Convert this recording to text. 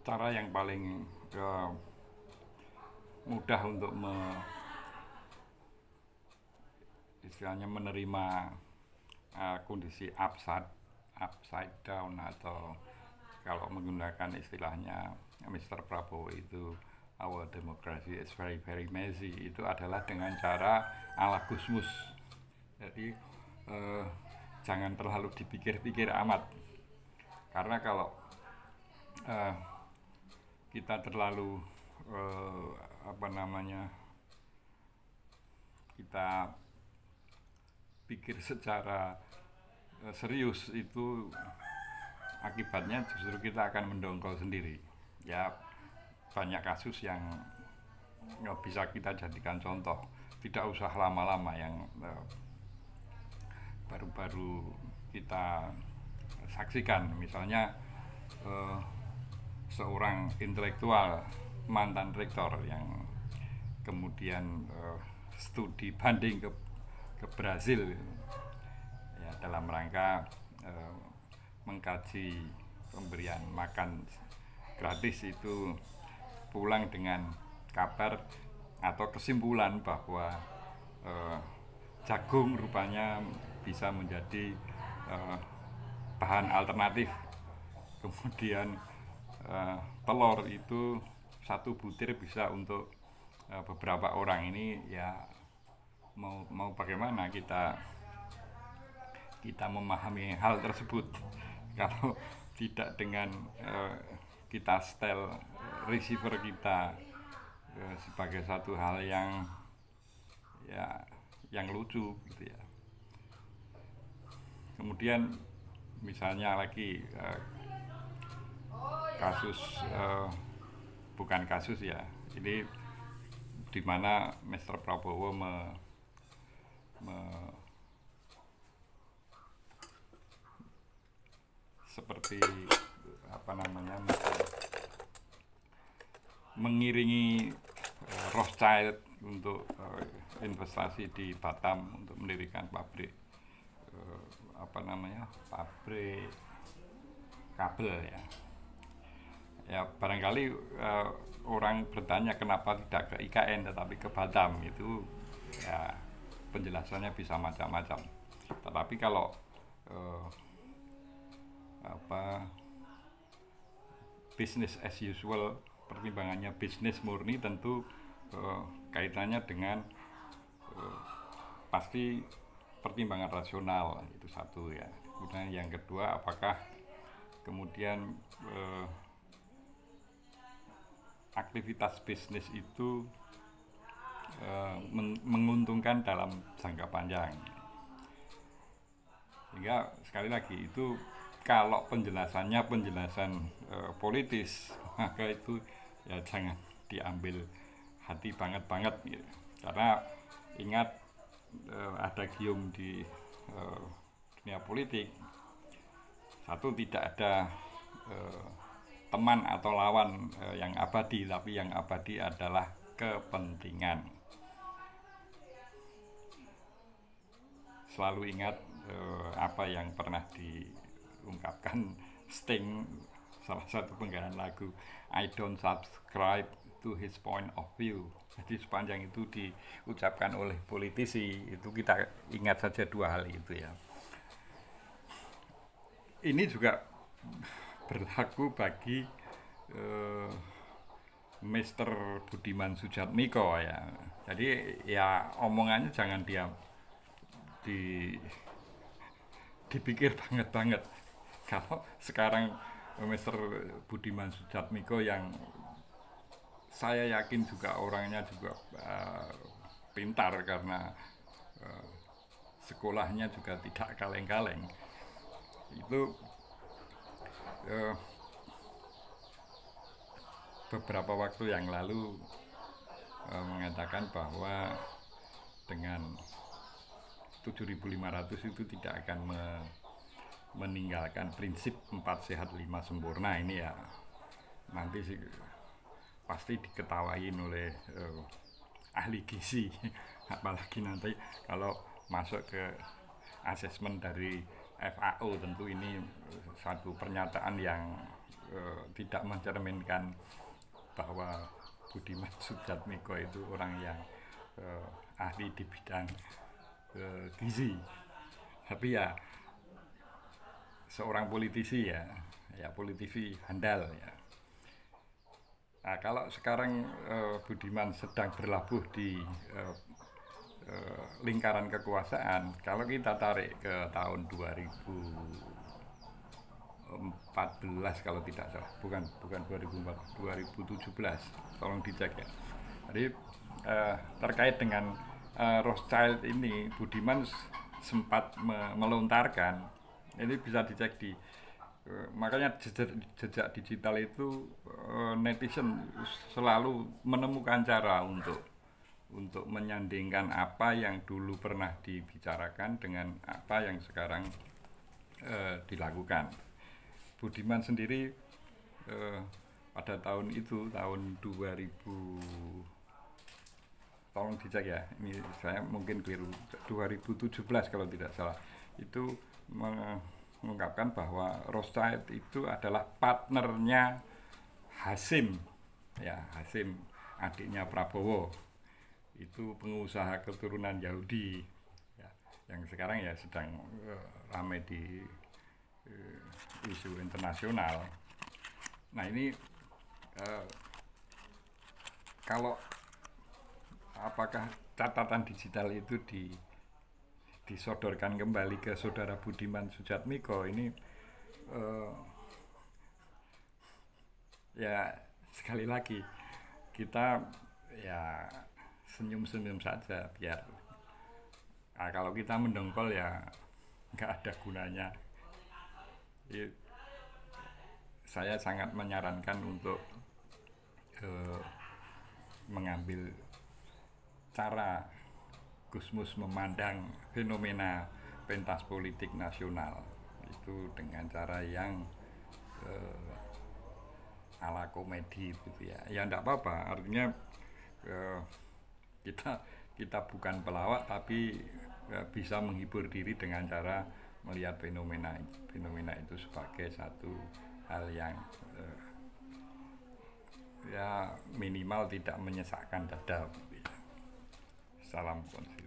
cara yang paling mudah untuk istilahnya menerima kondisi upside down, atau kalau menggunakan istilahnya Mr. Prabowo itu our democracy is very very messy, itu adalah dengan cara ala Gusmus. Jadi jangan terlalu dipikir-pikir amat, karena kalau kita terlalu kita pikir secara serius, itu akibatnya justru kita akan mendongkol sendiri. Ya, banyak kasus yang bisa kita jadikan contoh, tidak usah lama-lama, yang baru-baru kita saksikan. Misalnya seorang intelektual mantan rektor yang kemudian studi banding ke Brazil ya, dalam rangka mengkaji pemberian makan gratis itu, pulang dengan kabar atau kesimpulan bahwa jagung rupanya bisa menjadi bahan alternatif. Kemudian telur itu satu butir bisa untuk beberapa orang. Ini ya mau bagaimana kita memahami hal tersebut kalau tidak dengan kita setel receiver kita sebagai satu hal yang lucu gitu ya. Kemudian misalnya lagi kasus bukan kasus ya, ini di mana Mr. Prabowo seperti mengiringi Rothschild untuk investasi di Batam untuk mendirikan pabrik pabrik kabel ya. Ya barangkali orang bertanya kenapa tidak ke IKN tetapi ke Batam, itu ya penjelasannya bisa macam-macam. Tetapi kalau business as usual, pertimbangannya bisnis murni, tentu kaitannya dengan pasti pertimbangan rasional, itu satu ya. Kemudian yang kedua, apakah kemudian aktivitas bisnis itu menguntungkan dalam jangka panjang. Sehingga sekali lagi, itu kalau penjelasan politis, maka itu ya jangan diambil hati banget gitu. Karena ingat, ada gium di dunia politik, satu, tidak ada teman atau lawan yang abadi, tapi yang abadi adalah kepentingan. Selalu ingat apa yang pernah diungkapkan Sting, salah satu penggalan lagu I don't subscribe to his point of view. Jadi sepanjang itu diucapkan oleh politisi, itu kita ingat saja dua hal itu ya. Ini juga berlaku bagi Mr. Budiman Sujatmiko ya. Jadi ya omongannya jangan dipikir banget. Kalau sekarang Mr. Budiman Sujatmiko, yang saya yakin juga orangnya juga pintar karena sekolahnya juga tidak kaleng-kaleng, itu beberapa waktu yang lalu mengatakan bahwa dengan 7.500 itu tidak akan meninggalkan prinsip 4 sehat 5 sempurna. Ini ya nanti sih pasti diketawain oleh ahli gizi apalagi nanti kalau masuk ke asesmen dari FAO. Tentu ini satu pernyataan yang tidak mencerminkan bahwa Budiman Sujatmiko itu orang yang ahli di bidang gizi, tapi ya seorang politisi ya, politisi handal ya. Nah, kalau sekarang Budiman sedang berlabuh di lingkaran kekuasaan, kalau kita tarik ke tahun 2014 kalau tidak salah, bukan 2004, 2017, tolong dicek ya. Jadi terkait dengan Rothschild ini, Budiman sempat melontarkan, ini bisa dicek di makanya jejak digital itu netizen selalu menemukan cara untuk menyandingkan apa yang dulu pernah dibicarakan dengan apa yang sekarang dilakukan. Budiman sendiri pada tahun itu, tahun 2000, tolong dicek ya, ini saya mungkin keliru, 2017 kalau tidak salah, itu mengungkapkan bahwa Rothschild itu adalah partnernya Hasim, ya Hasim, adiknya Prabowo, itu pengusaha keturunan Yahudi ya, yang sekarang ya sedang ramai di isu internasional. Nah ini kalau apakah catatan digital itu disodorkan kembali ke saudara Budiman Sujatmiko ini ya sekali lagi kita ya senyum-senyum saja biar kalau kita mendongkol ya nggak ada gunanya. Saya sangat menyarankan untuk mengambil cara Gusmus memandang fenomena pentas politik nasional itu dengan cara yang ala komedi gitu ya. Ya enggak apa-apa, artinya kita bukan pelawak tapi bisa menghibur diri dengan cara melihat fenomena itu sebagai satu hal yang ya minimal tidak menyesakkan dada. Salam konsil.